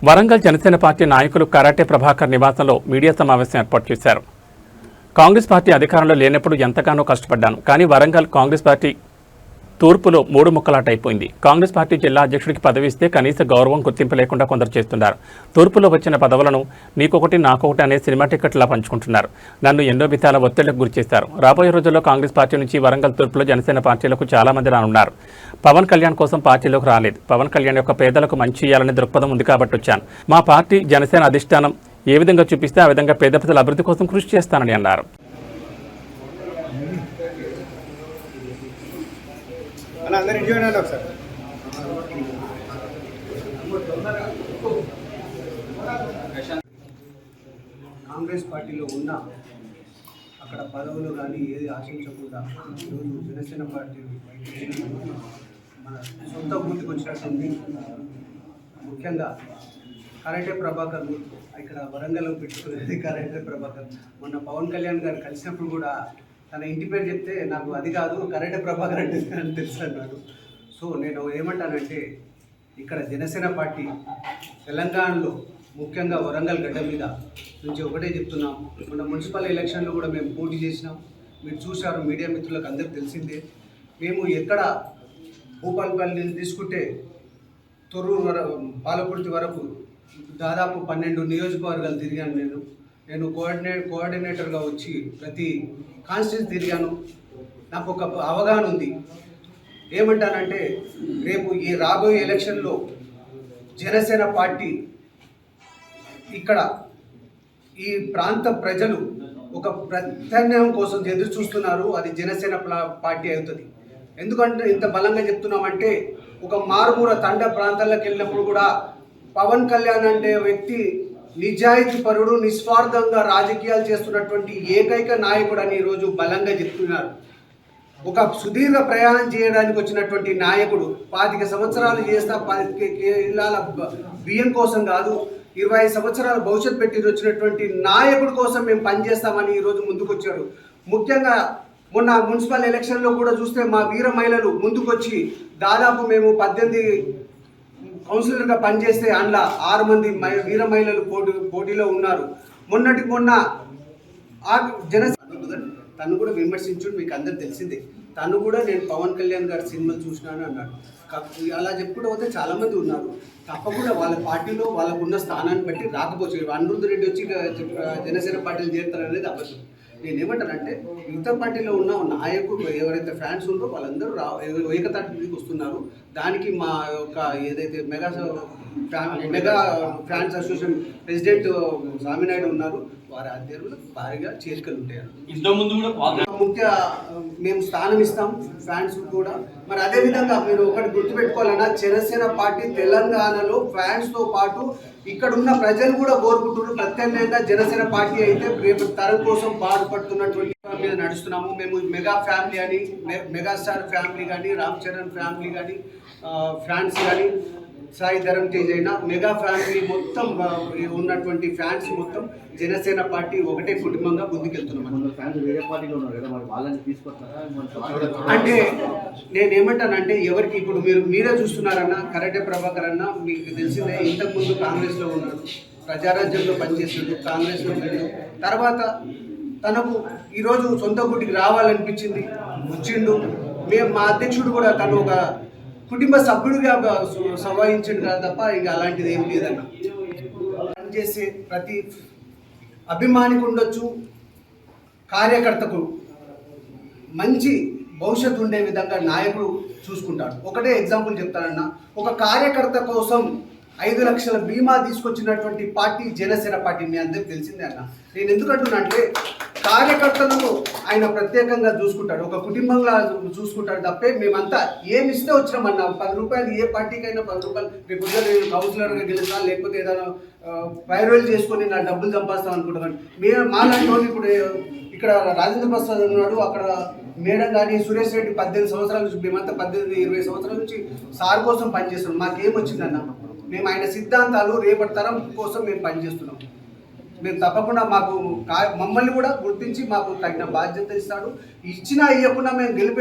Warangal Janasena party నాయకులు karate Prabhakar నివాసంలో media సమావేశం ఏర్పాటు చేశారు. కాంగ్రెస్ పార్టీ అధికారంలో లేనప్పుడు ఎంతగానో కష్టపడ్డాను, కానీ వరంగల్ కాంగ్రెస్ పార్టీ తూర్పులో మూడు ముక్కలాట అయిపోయింది. కాంగ్రెస్ పార్టీ జిల్లా అధ్యక్షుడికి పదవి ఇస్తే కనీస గౌరవం గుర్తింపు లేకుండా కొందరు చేస్తున్నారు. తూర్పులో వచ్చిన పదవులను నీకొకటి నాకొకటి అనే సినిమా టికెట్లా పంచుకుంటున్నారు. నన్ను ఎన్నో విధాల ఒత్తిళ్లకు గురిచేస్తారు. రాబోయే రోజుల్లో కాంగ్రెస్ పార్టీ నుంచి వరంగల్ తూర్పులో జనసేన పార్టీలకు చాలా మంది రానున్నారు. పవన్ కళ్యాణ్ కోసం పార్టీలోకి రాలేదు. పవన్ కళ్యాణ్ యొక్క పేదలకు మంచి ఇయ్యాలనే దృక్పథం ఉంది కాబట్టి వచ్చాను. మా పార్టీ జనసేన అధిష్టానం ఏ విధంగా చూపిస్తే ఆ విధంగా పేద ప్రజల అభివృద్ధి కోసం కృషి చేస్తానని అన్నారు. కాంగ్రెస్ పార్టీలో ఉన్న అక్కడ పదవులు కానీ ఏది ఆశించకుండా ఈరోజు జనసేన పార్టీ మన సొంత ఊరికి వచ్చినట్టుంది. ముఖ్యంగా కరాటే ప్రభాకర్ ఇక్కడ వరంగల్లో పెట్టుకునేది కరాటే ప్రభాకర్. మొన్న పవన్ కళ్యాణ్ గారు కలిసినప్పుడు కూడా తన ఇంటి పేరు చెప్తే నాకు అది కాదు కరాటే ప్రభాకర్ అంటే అని తెలుసు అన్నాడు. సో నేను ఏమంటానంటే ఇక్కడ జనసేన పార్టీ తెలంగాణలో ముఖ్యంగా వరంగల్ గడ్డ మీద నుంచి ఒకటే చెప్తున్నాం. మన మున్సిపల్ ఎలక్షన్లో కూడా మేము పోటీ చేసినాం. మీరు చూశారు, మీడియా మిత్రులకు అందరికీ తెలిసిందే. మేము ఎక్కడ భూపాలపల్లి తీసుకుంటే తొర్రూరు పాలకుర్తి వరకు దాదాపు 12 నియోజకవర్గాలు తిరిగాను. నేను కోఆర్డినేటర్గా వచ్చి ప్రతి కాన్స్టిట్యూన్సీ తిరిగాను. నాకు ఒక అవగాహన ఉంది. ఏమంటానంటే రేపు ఈ రాబోయే ఎలక్షన్లో జనసేన పార్టీ ఇక్కడ ఈ ప్రాంత ప్రజలు ఒక ప్రత్యామ్నాయం కోసం ఎదురు చూస్తున్నారు. అది జనసేన పార్టీ అవుతుంది. ఎందుకంటే ఇంత బలంగా చెప్తున్నామంటే ఒక మారుమూల తండ ప్రాంతాలకు వెళ్ళినప్పుడు కూడా పవన్ కళ్యాణ్ అంటే వ్యక్తి నిజాయితీ పరుడు, నిస్వార్థంగా రాజకీయాలు చేస్తున్నటువంటి ఏకైక నాయకుడు అని ఈరోజు బలంగా చెప్తున్నారు. ఒక సుదీర్ఘ ప్రయాణం చేయడానికి వచ్చినటువంటి నాయకుడు 25 సంవత్సరాలు చేస్తా 10 కిలోల బియ్యం కోసం కాదు, 25 సంవత్సరాల భవిష్యత్తు పెట్టి వచ్చినటువంటి నాయకుడి కోసం మేము పనిచేస్తామని ఈరోజు ముందుకొచ్చాడు. ముఖ్యంగా మొన్న మున్సిపల్ ఎలక్షన్లో కూడా చూస్తే మా వీర మహిళలు ముందుకొచ్చి దాదాపు మేము 18 కౌన్సిలర్గా పనిచేస్తే అందులో 6 మంది వీర మహిళలు పోటీలో ఉన్నారు. మొన్న తను కూడా విమర్శించుడు మీకు అందరు తెలిసిందే. తను కూడా నేను పవన్ కళ్యాణ్ గారి సినిమాలు చూసినాను అన్నాడు. అలా చెప్పుకుంటూ పోతే చాలామంది ఉన్నారు. తప్పకుండా వాళ్ళ పార్టీలో వాళ్ళకున్న స్థానాన్ని బట్టి రాకపోవచ్చు. అనిరుద్ధ్ రెడ్డి వచ్చి జనసేన పార్టీలు చేరుతారనేది అబద్ధం. నేనేమంటానంటే మిగతా పార్టీలో ఉన్న నాయకులు ఎవరైతే ఫ్యాన్స్ ఉన్నారో వాళ్ళందరూ ఏకతాటికి వస్తున్నారు. దానికి మా యొక్క ఏదైతే mega fans association president Swami Naidu ఉన్నారు, వారి ఆధ్వర్యంలో భారీగా చేరికలు ఉంటాయి. ముఖ్య మేము స్థానం ఇస్తాం ఫ్యాన్స్ కూడా. మరి అదేవిధంగా మీరు ఒకటి గుర్తుపెట్టుకోవాలన్నా, జనసేన పార్టీ తెలంగాణలో ఫ్యాన్స్తో పాటు ఇక్కడ ఉన్న ప్రజలు కూడా కోరుకుంటున్నారు. ప్రత్యేకంగా జనసేన పార్టీ అయితే రేపు తరం కోసం బాధపడుతున్నటువంటి మీద నడుస్తున్నాము. మేము మెగా ఫ్యామిలీ అని, మెగాస్టార్ ఫ్యామిలీ కానీ, రామ్ చరణ్ ఫ్యామిలీ కానీ, ఫ్యాన్స్ కానీ, సాయి ధరమ్ తేజ్ అయినా మెగా ఫ్యామిలీ మొత్తం ఉన్నటువంటి ఫ్యాన్స్ మొత్తం జనసేన పార్టీ ఒకటే కుటుంబంగా ముందుకెళ్తున్నాం. అంటే నేనేమంటానంటే ఎవరికి ఇప్పుడు మీరే చూస్తున్నారన్నా, కరాటే ప్రభాకర్ అన్న మీకు తెలిసిందే, ఇంతకుముందు కాంగ్రెస్లో ఉన్నాడు, ప్రజారాజ్యంలో పనిచేసాడు, కాంగ్రెస్లో ఉన్నాడు. తర్వాత తనకు ఈరోజు సొంత గుడికి రావాలనిపించింది, వచ్చిండు. మా అధ్యక్షుడు కూడా తను ఒక కుటుంబ సభ్యుడిగా సంవహించండి కదా తప్ప ఇక అలాంటిది ఏం లేదన్న. పనిచేసే ప్రతి అభిమానికి ఉండొచ్చు, కార్యకర్తకు మంచి భవిష్యత్తు ఉండే విధంగా నాయకుడు చూసుకుంటాడు. ఒకటే ఎగ్జాంపుల్ చెప్తానన్న, ఒక కార్యకర్త కోసం 5 లక్షల బీమా తీసుకొచ్చినటువంటి పార్టీ జనసేన పార్టీ. మీ అందరికి తెలిసిందే అన్న. నేను ఎందుకంటున్నా అంటే కార్యకర్తలను ఆయన ప్రత్యేకంగా చూసుకుంటాడు, ఒక కుటుంబంగా చూసుకుంటాడు తప్పే మేమంతా ఏమి ఇస్తే వచ్చినామన్నా. 10 రూపాయలు ఏ పార్టీకైనా 10 రూపాయలు రేపు నేను కౌన్సిలర్గా గెలుస్తాను, లేకపోతే ఏదైనా వైరల్ చేసుకొని నా డబ్బులు సంపాదిస్తాను అనుకుంటున్నాను. మాలాంటి వాళ్ళు ఇప్పుడు ఇక్కడ రాజేంద్ర ప్రసాద్ ఉన్నాడు, అక్కడ మేడం కానీ సురేష్ రెడ్డి 18 సంవత్సరాల నుంచి, మేమంతా 18-20 సంవత్సరాల నుంచి సార్ కోసం పనిచేస్తున్నాం. మాకేమొచ్చిందన్న, మేము ఆయన సిద్ధాంతాలు రేపటి తరం కోసం మేము పనిచేస్తున్నాం. మేము తప్పకుండా మమ్మల్ని కూడా గుర్తించి మాకు తగిన బాధ్యత ఇస్తాడు. ఇచ్చినా ఇవ్వకుండా మేము